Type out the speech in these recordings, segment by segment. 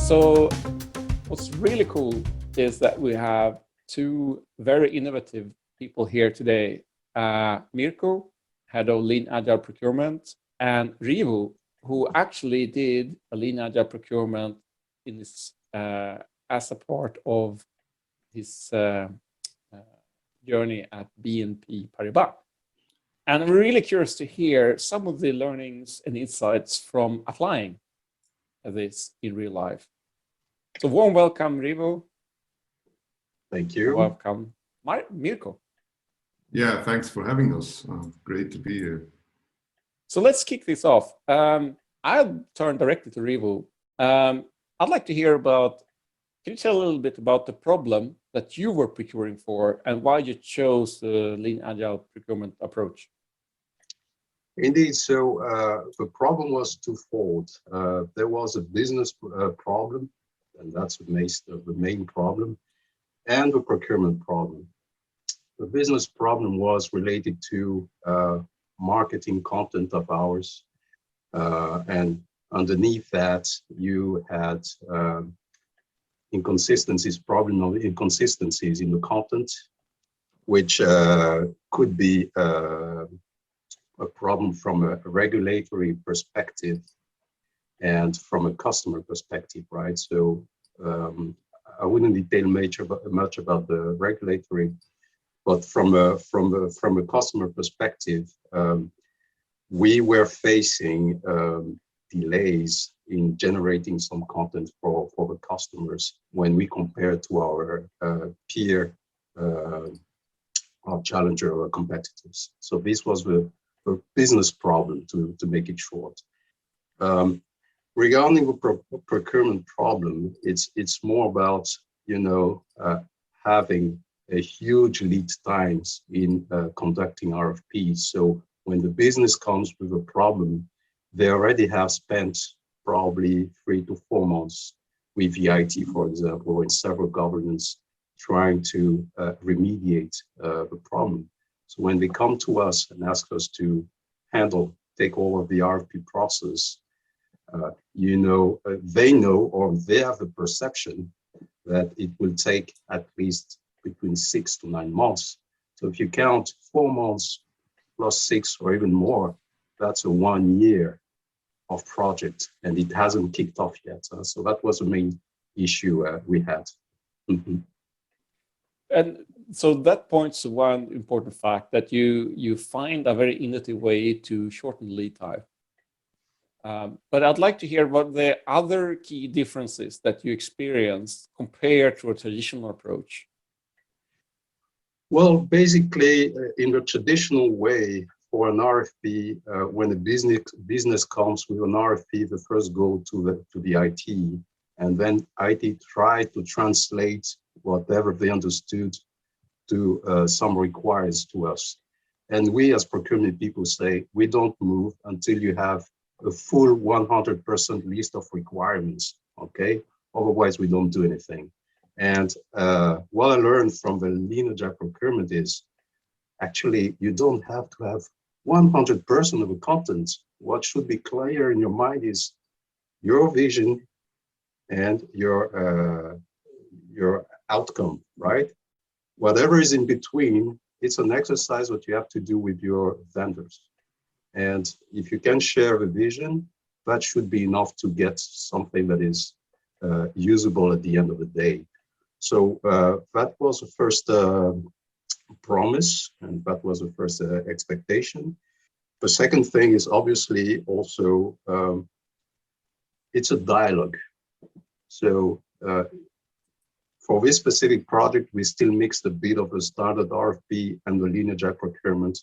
So what's really cool is that we have two very innovative people here today. Mirko, head of Lean Agile Procurement, and Rivo, who actually did a Lean Agile Procurement in this, as a part of his journey at BNP Paribas. And I'm really curious to hear some of the learnings and insights from applying this in real life. So warm welcome, Rivo. Thank you. Welcome, Mirko. Yeah, thanks for having us. Great to be here. So let's kick this off. I'll turn directly to Rivo. I'd like to hear about, can you tell a little bit about the problem that you were procuring for and why you chose the Lean Agile procurement approach? Indeed, so the problem was twofold. There was a business problem, and that's the main problem, and the procurement problem. The business problem was related to marketing content of ours, and underneath that you had problem of inconsistencies in the content, which could be a problem from a regulatory perspective and from a customer perspective, right? So I wouldn't detail much about the regulatory, but from a customer perspective, we were facing delays in generating some content for the customers when we compare to our peer, our challenger or competitors. So this was the business problem, to make it short. Regarding the procurement problem, it's more about, having a huge lead times in conducting RFPs. So when the business comes with a problem, they already have spent probably 3 to 4 months with the IT, for example, or in several governments trying to remediate the problem. So when they come to us and ask us to take over the RFP process, they know, or they have the perception that it will take at least between 6 to 9 months. So if you count 4 months plus 6 or even more, that's a 1 year of project, and it hasn't kicked off yet. So that was the main issue we had. Mm-hmm. And so that points to one important fact, that you find a very innovative way to shorten lead time. But I'd like to hear about the other key differences that you experienced compared to a traditional approach. Well, basically, in the traditional way for an RFP, when a business comes with an RFP, they first go to the IT, and then IT try to translate whatever they understood to some requires to us. And we as procurement people say, we don't move until you have a full 100% list of requirements, okay? Otherwise, we don't do anything. And what I learned from the Lean Agile procurement is, actually, you don't have to have 100% of the content. What should be clear in your mind is your vision and your outcome, right? Whatever is in between, it's an exercise that you have to do with your vendors. And if you can share the vision, that should be enough to get something that is usable at the end of the day. So that was the first promise, and that was the first expectation. The second thing is obviously also, it's a dialogue. So for this specific project, we still mixed a bit of a standard RFP and the Lean Agile procurement.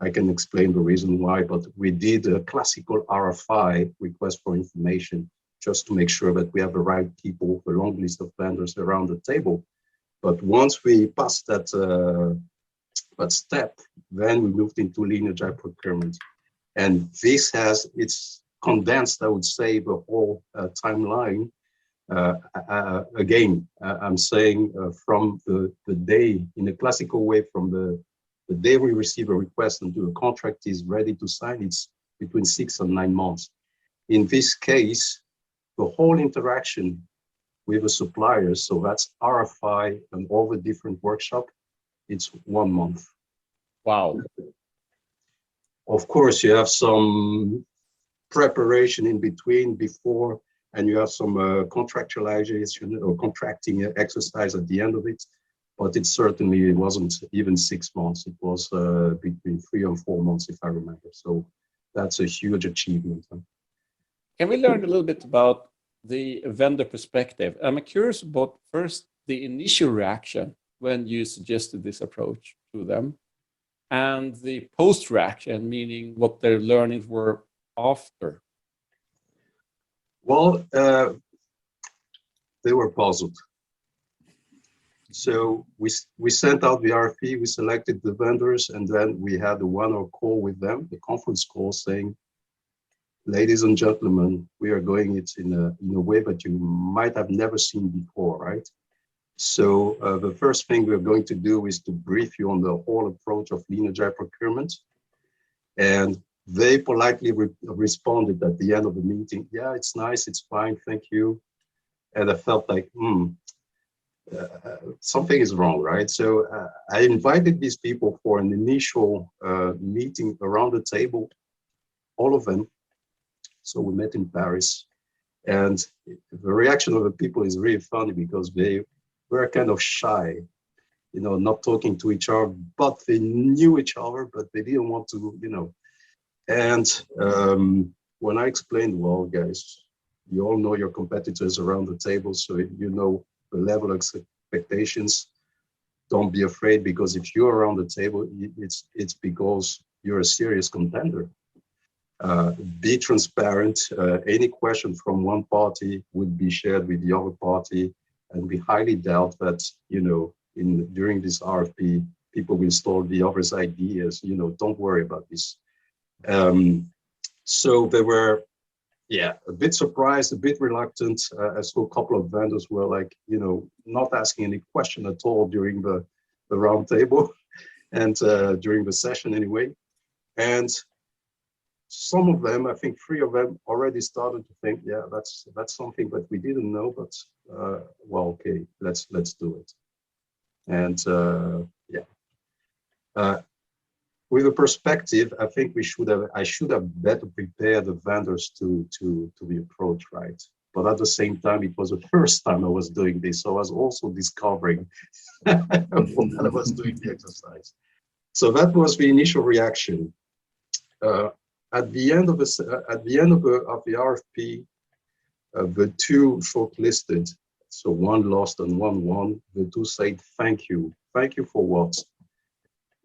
I can explain the reason why, but we did a classical RFI, request for information, just to make sure that we have the right people, the long list of vendors around the table. But once we passed that step, then we moved into Lean Agile procurement. And it's condensed, I would say, the whole timeline. Again, I'm saying from the day, in a classical way, from the day we receive a request until the contract is ready to sign, it's between 6 and 9 months. In this case, the whole interaction with a supplier. So that's RFI and all the different workshop. It's 1 month. Wow. Of course, you have some preparation in between before, and you have some contractualization or contracting exercise at the end of it. But it certainly wasn't even 6 months. It was between 3 and 4 months, if I remember. So that's a huge achievement. Can we learn a little bit about the vendor perspective? I'm curious about first the initial reaction when you suggested this approach to them, and the post reaction, meaning what their learnings were after. Well, they were puzzled. So we sent out the RFP, we selected the vendors, and then we had a one-hour call with them, the conference call, saying, ladies and gentlemen, we are going it in a way that you might have never seen before, right? So the first thing we're going to do is to brief you on the whole approach of Lean Agile procurement. And they politely responded at the end of the meeting, yeah, it's nice, it's fine, thank you. And I felt like, something is wrong, right? So I invited these people for an initial meeting around the table, all of them. So we met in Paris, and the reaction of the people is really funny because they were kind of shy, you know, not talking to each other, but they knew each other, but they didn't want to, you know. And when I explained, well, guys, you all know your competitors around the table, so you know the level of expectations. Don't be afraid, because if you're around the table, it's because you're a serious contender. Be transparent. Any question from one party would be shared with the other party, and we highly doubt that, you know, during this RFP, people will steal the other's ideas. You know, don't worry about this. So they were, yeah, a bit surprised, a bit reluctant. I saw a couple of vendors were like, you know, not asking any question at all during the round table and during the session anyway. And some of them, I think 3 of them, already started to think, yeah, that's something that we didn't know, but well, okay, let's do it. And yeah, with a perspective, I think I should have better prepared the vendors to the approach, right? But at the same time, it was the first time I was doing this, so I was also discovering while I was doing the exercise. So that was the initial reaction. At the end of the RFP, the 2 shortlisted, so 1 lost and 1 won. The 2 said, "Thank you. Thank you for what?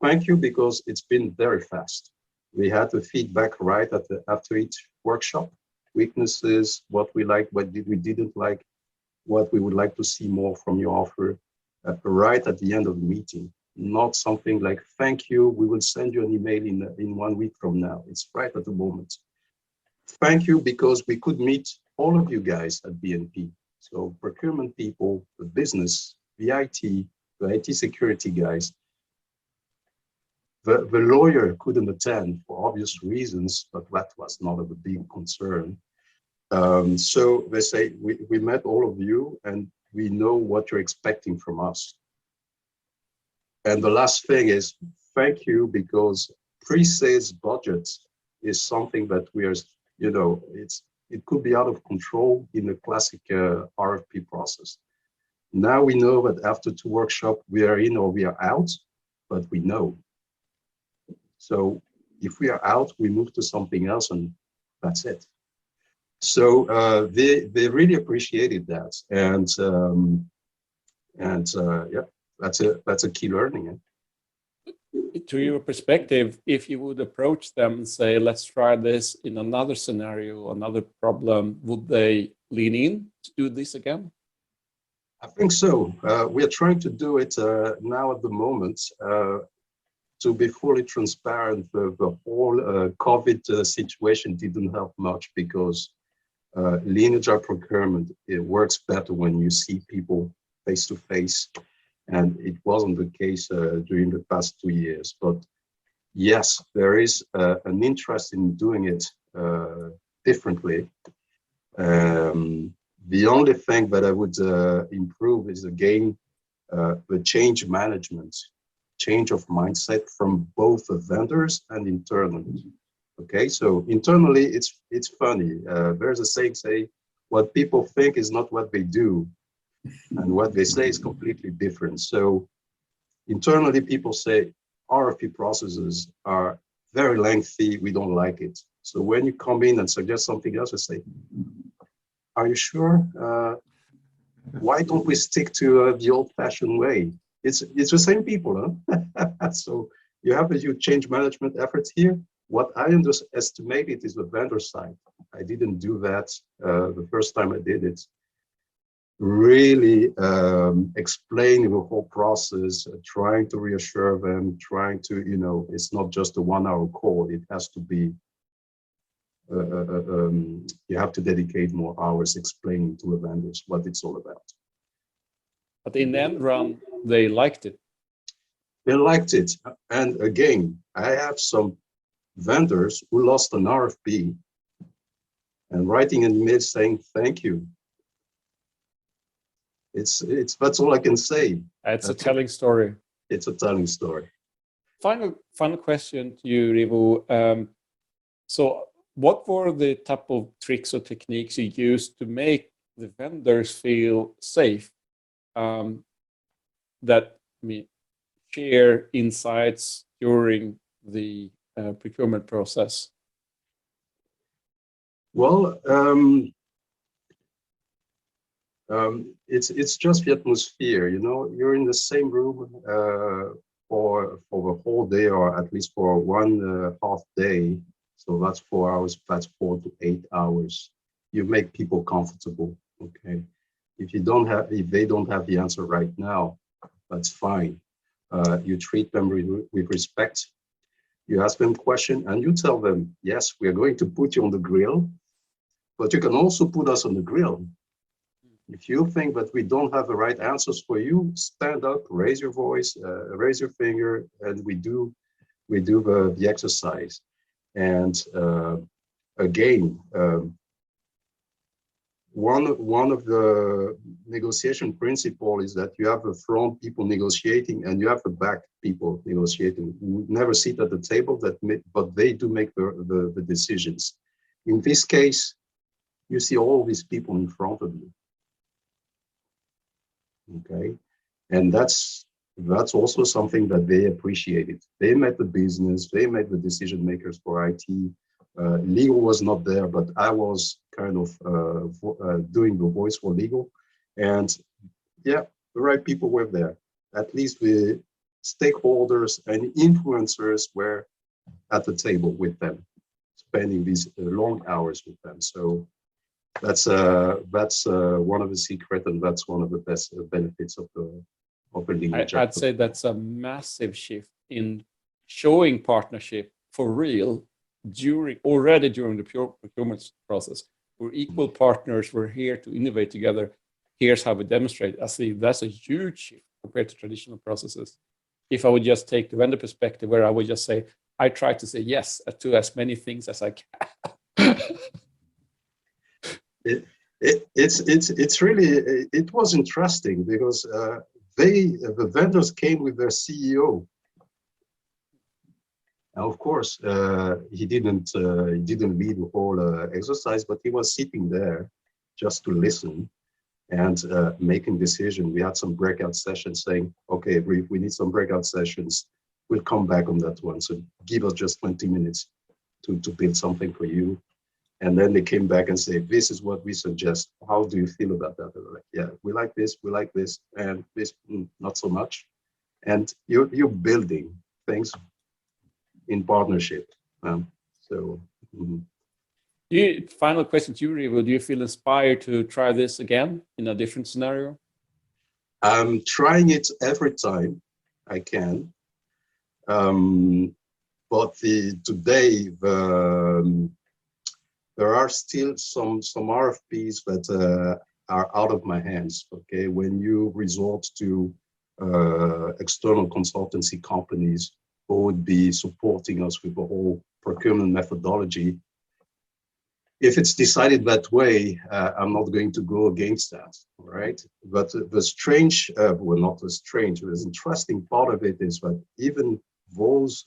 Thank you because it's been very fast. We had the feedback right after each workshop, weaknesses, what we liked, what we didn't like, what we would like to see more from your offer, right at the end of the meeting. Not something like, thank you, we will send you an email in 1 week from now. It's right at the moment. Thank you because we could meet all of you guys at BNP. So procurement people, the business, the IT security guys. The lawyer couldn't attend for obvious reasons, but that was not a big concern. So they say, we met all of you and we know what you're expecting from us. And the last thing is, thank you, because pre-sales budget is something that we are, you know, it could be out of control in the classic RFP process. Now we know that after 2 workshops, we are in or we are out, but we know. So if we are out, we move to something else and that's it. So they really appreciated that. And yeah, that's a key learning. To your perspective, if you would approach them and say, let's try this in another scenario, another problem, would they lean in to do this again? I think so. We are trying to do it now at the moment. To be fully transparent, the whole COVID situation didn't help much because Lean Agile procurement, it works better when you see people face to face. And it wasn't the case during the past 2 years. But yes, there is an interest in doing it differently. The only thing that I would improve is again the change management, change of mindset from both the vendors and internally. Okay, so internally it's funny. There's a saying, say, what people think is not what they do, and what they say is completely different. So internally, people say RFP processes are very lengthy. We don't like it. So when you come in and suggest something else, I say, are you sure? Why don't we stick to the old-fashioned way? It's the same people, huh? So you have a huge change management efforts here. What I underestimated is the vendor side. I didn't do that the first time I did it. Really explaining the whole process, trying to reassure them, trying to, you know, it's not just a 1 hour call. It has to be, you have to dedicate more hours explaining to the vendors what it's all about. But in the end run, they liked it. They liked it. And again, I have some vendors who lost an RFP and writing an email saying, thank you. That's all I can say. It's a telling story. It's a telling story. Final question to you, Rivo. So what were the type of tricks or techniques you used to make the vendors feel safe? That share insights during the procurement process? Well, it's just the atmosphere, you know. You're in the same room for the whole day, or at least for one half day. So that's 4 hours. That's 4 to 8 hours. You make people comfortable. Okay. If they don't have the answer right now, that's fine. You treat them with respect. You ask them question and you tell them, yes, we are going to put you on the grill, but you can also put us on the grill. If you think that we don't have the right answers for you, stand up, raise your voice, raise your finger, and we do the exercise. And again, one of the negotiation principle is that you have the front people negotiating and you have the back people negotiating. You never sit at the table, but they do make the decisions. In this case, you see all these people in front of you. Okay, and that's also something that they appreciated. They met the business, they met the decision makers for IT. Legal was not there, but I was kind of doing the voice for legal, and yeah, the right people were there. At least the stakeholders and influencers were at the table with them, spending these long hours with them. So that's one of the secrets, and that's one of the best benefits of the legal job. I'd say that's a massive shift in showing partnership for real already during the procurement process. We're equal partners. We're here to innovate together. Here's how we demonstrate. I see that's a huge shift compared to traditional processes. If I would just take the vendor perspective, where I would just say, I try to say yes to as many things as I can. It's really, it was interesting because the vendors came with their CEO. Now, of course, he didn't lead the whole exercise, but he was sitting there just to listen and making decisions. We had some breakout sessions saying, okay, we need some breakout sessions. We'll come back on that one. So give us just 20 minutes to build something for you. And then they came back and say, this is what we suggest. How do you feel about that? They were like, yeah, we like this, and this, not so much. And you're building things in partnership. Final question to you, Rivo. Do you feel inspired to try this again in a different scenario? I'm trying it every time I can. But today, there are still some RFPs that are out of my hands. Okay, when you resort to external consultancy companies who would be supporting us with the whole procurement methodology, if it's decided that way, I'm not going to go against that, right? But the strange, well, not the strange, the interesting part of it is that even those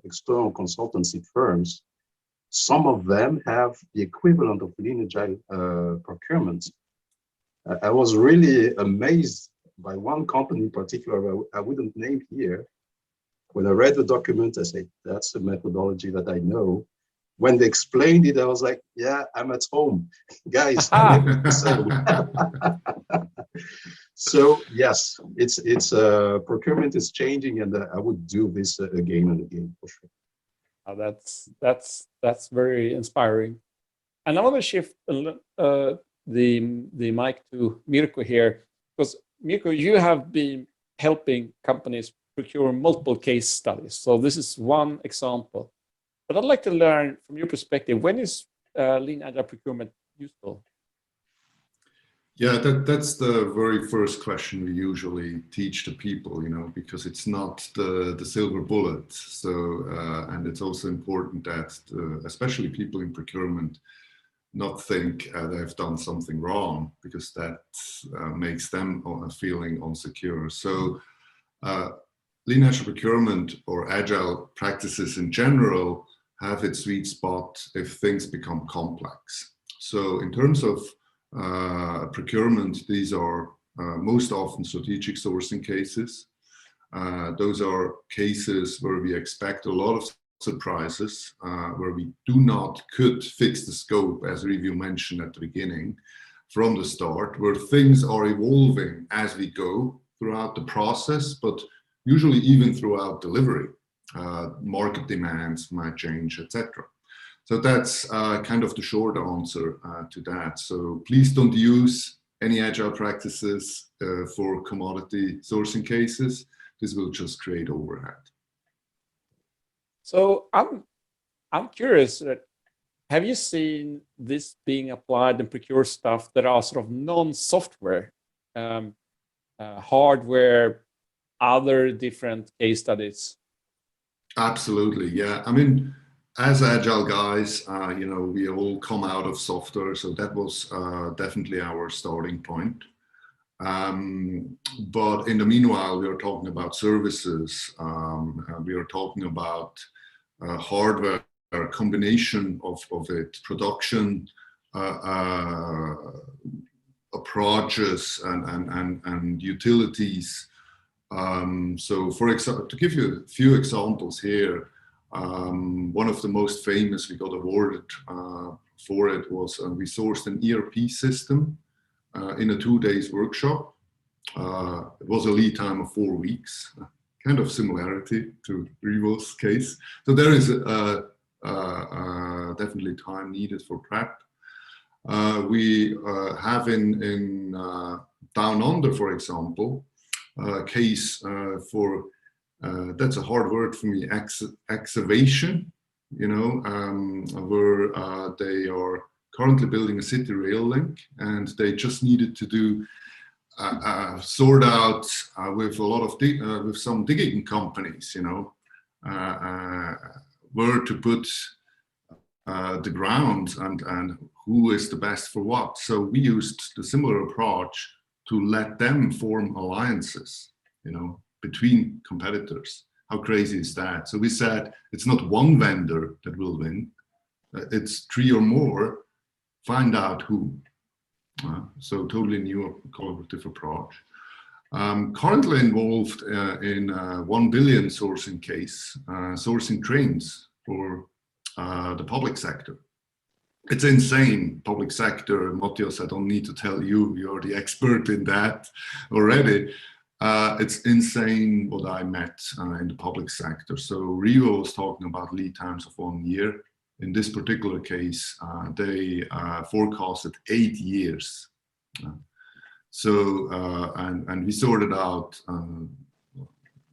external consultancy firms, some of them have the equivalent of Lean Agile procurement. I was really amazed by one company in particular, I wouldn't name here. When I read the document, I said, that's a methodology that I know. When they explained it, I was like, yeah, I'm at home. Guys, I'm the same. So yes, it's procurement is changing, and I would do this again and again for sure. That's very inspiring. And I want to shift the mic to Mirko here, because Mirko, you have been helping companies procure multiple case studies. So this is one example. But I'd like to learn from your perspective, when is Lean Agile procurement useful? Yeah, that's the very first question we usually teach the people, because it's not the silver bullet. So, and it's also important that especially people in procurement not think they've done something wrong, because that makes them feeling insecure. So Lean Agile procurement or Agile practices in general have its sweet spot if things become complex. So in terms of procurement, these are most often strategic sourcing cases. Those are cases where we expect a lot of surprises, where we could fix the scope, as Rivo mentioned at the beginning, from the start, where things are evolving as we go throughout the process, but usually even throughout delivery. Market demands might change, etc. So that's kind of the short answer to that. So please don't use any Agile practices for commodity sourcing cases. This will just create overhead. So I'm curious, have you seen this being applied in procure stuff that are sort of non-software, hardware, other different case studies? Absolutely, yeah. I mean, as Agile guys, we all come out of software, so that was definitely our starting point. But in the meanwhile, we are talking about services. We are talking about hardware, a combination of it, production approaches and utilities. So for example, to give you a few examples here, one of the most famous, we got awarded for it, was we sourced an ERP system in a 2-day workshop. It was a lead time of 4 weeks, kind of similarity to Rivo's case. So there is definitely time needed for prep. We have in Down Under, for example, a case for, that's a hard word for me, excavation, where they are currently building a city rail link, and they just needed to do sort out with a lot of with some digging companies, where to put the ground and who is the best for what. So we used the similar approach to let them form alliances, between competitors. How crazy is that? So we said it's not one vendor that will win, it's 3 or more. Find out who. So totally new collaborative approach. Currently involved in 1 billion sourcing case, sourcing trains for the public sector. It's insane, public sector. Matthias, I don't need to tell you, you're the expert in that already. It's insane what I met in the public sector. So Rivo was talking about lead times of 1 year. In this particular case, they forecasted 8 years. And we sorted out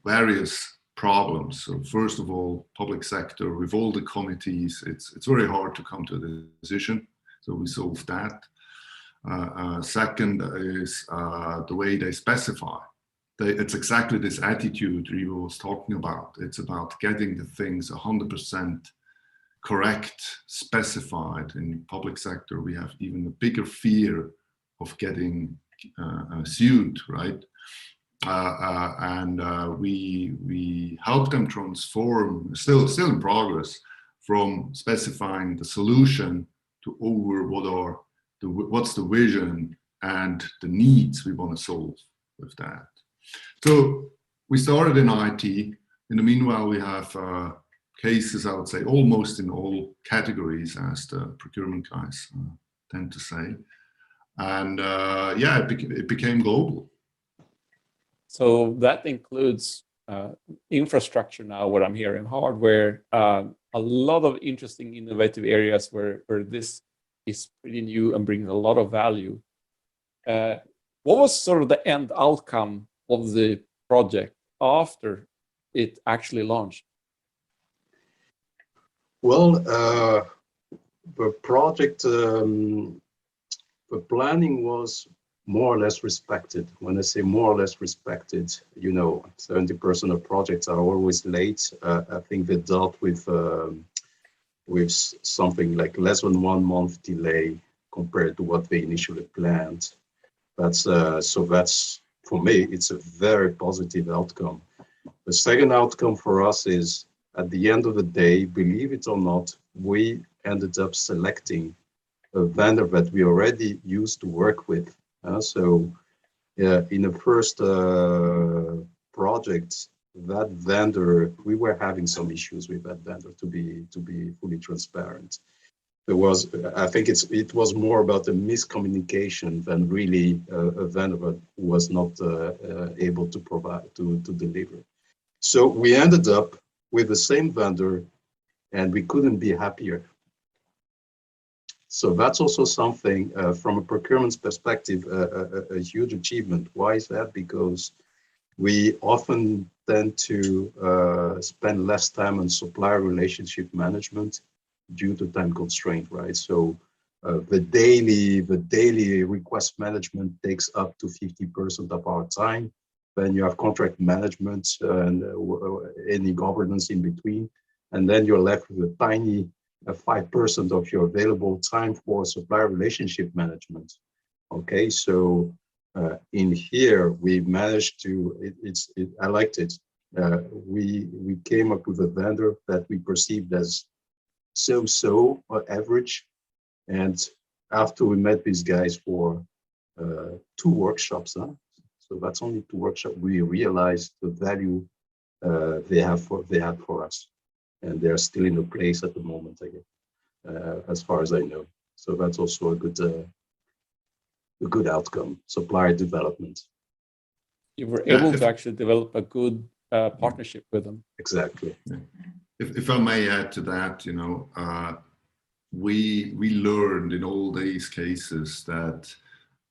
various problems. So first of all, public sector, with all the committees, it's very hard to come to a decision. So we solved that. Second is the way they specify. It's exactly this attitude Rivo was talking about. It's about getting the things 100% correct, specified. In public sector, we have even a bigger fear of getting sued, right? And we help them transform, still in progress, from specifying the solution to over what's the vision and the needs we want to solve with that. So we started in IT. In the meanwhile, we have cases, I would say, almost in all categories, as the procurement guys tend to say. And yeah, it became global. So that includes infrastructure now, what I'm hearing, hardware, a lot of interesting innovative areas where this is pretty new and brings a lot of value. What was sort of the end outcome of the project after it actually launched? Well, the project, the planning was more or less respected. When I say more or less respected, 70% of projects are always late. I think they dealt with something like less than 1 month delay compared to what they initially planned. That's for me, it's a very positive outcome. The second outcome for us is, at the end of the day, believe it or not, we ended up selecting a vendor that we already used to work with. So in the first project, that vendor, we were having some issues with that vendor, to be fully transparent. I think it was more about the miscommunication than really a vendor that was not able to provide, to deliver. So we ended up with the same vendor, and we couldn't be happier. So that's also something from a procurement perspective, a huge achievement. Why is that? Because we often tend to spend less time on supplier relationship management due to time constraint, right? So the daily request management takes up to 50% of our time. Then you have contract management and any governance in between, and then you're left with a tiny 5% of your available time for supplier relationship management. Okay, so in here we managed to. I liked it. We came up with a vendor that we perceived as so or average, and after we met these guys for 2 workshops, so that's only 2 workshops, we realized the value they had for us. And they're still in the place at the moment, I guess, as far as I know. So that's also a good outcome, supplier development. You were able to actually develop a good partnership with them. Exactly. If I may add to that, we learned in all these cases that,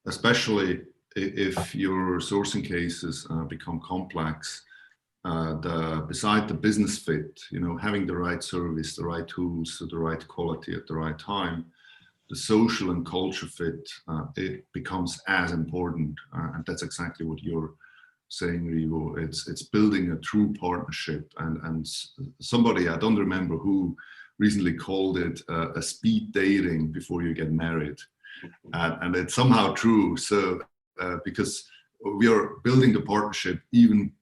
especially if your sourcing cases become complex, beside the business fit, having the right service, the right tools, the right quality at the right time, the social and culture fit, it becomes as important. And that's exactly what you're saying, Rivo. It's building a true partnership. And somebody, I don't remember who, recently called it a speed dating before you get married. And it's somehow true. So because we are building the partnership even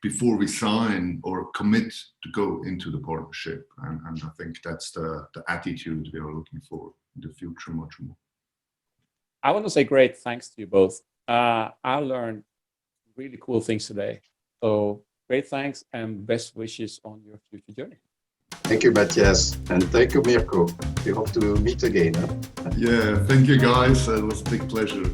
before we sign or commit to go into the partnership. And I think that's the attitude we are looking for in the future much more. I want to say great thanks to you both. I learned really cool things today. So great thanks and best wishes on your future journey. Thank you, Matthias. And thank you, Mirko. We hope to meet again. Yeah, thank you guys. It was a big pleasure.